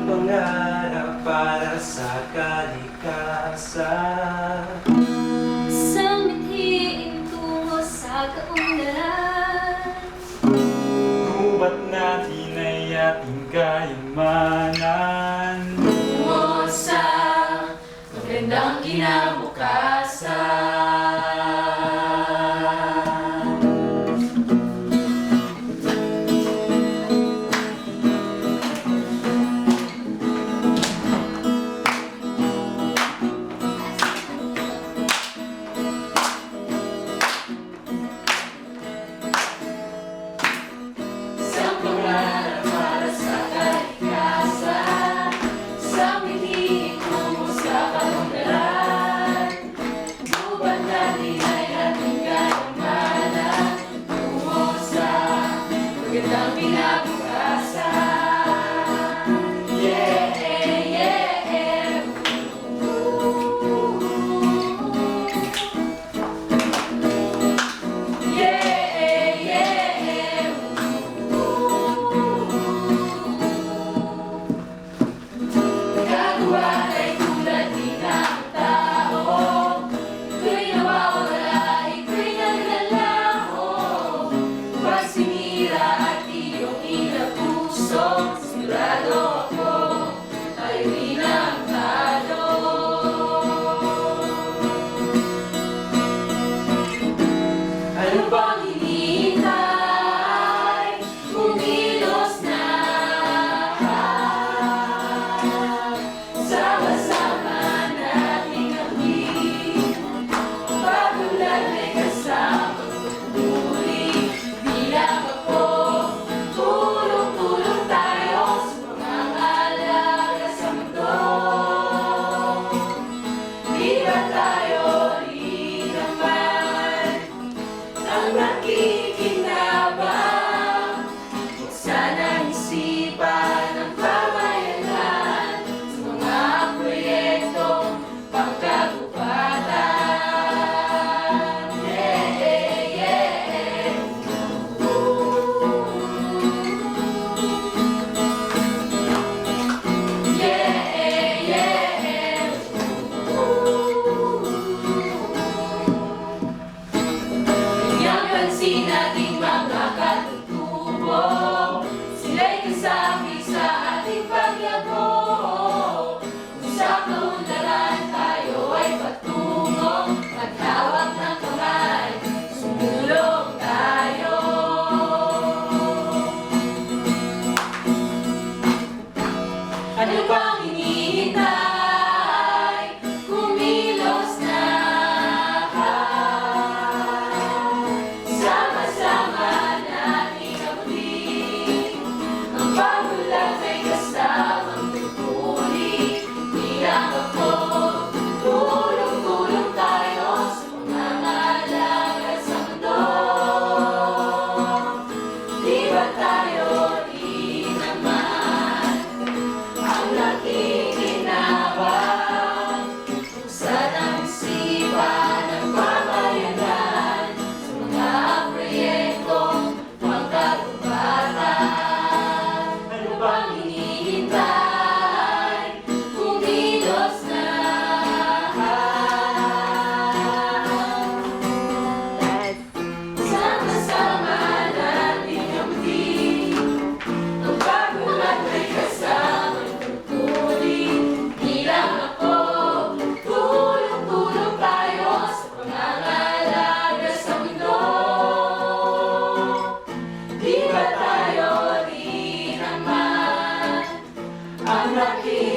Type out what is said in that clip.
pangarap para sa kalikasan. Isang mithiin tungo sa kaunlaran. Gubat natin ay ating kayamanan. Tungo sa magandang kinabukasan. Ano pang hinihintay? Kumilos na. Sama-sama nating gawin. Pagulad may kasamang tugtuli. Bilang ako, tulong-tulong tayo sa mga alaga sa mundo. Di ba tayo rin naman ang nakikinabang? Buksan ang isipan ng pamayanan sa mga proyektong pangkagubatan. Yeah, yeah. Yeah, yeah. Kanyang pansin nating mga katutubo, sila'y kasabi sa ating paglago. Kung sa kaunlaran tayo ay patungo, maghawak ng kamay, sumulong tayo. Ano pang hinihintay? Kumilos na. Sama-sama nating abutin. Ang pagulat may kasamang tugtuli. Bilang ako, tulong-tulong tayo sa pangangalaga sa mundo. Di ba tayo rin naman ang nakikinabang? Buksan ang isipan ng pamayanan sa mga proyektong pangkagubatan. Ano pang hinihintay? Kumilos na. Sama-sama nating abutin. Ang pagulat may kasamang tugtuli. Bilang ako, tulong-tulong tayo sa pangangalaga sa mundo. Di ba tayo rin naman ang nakikinabang?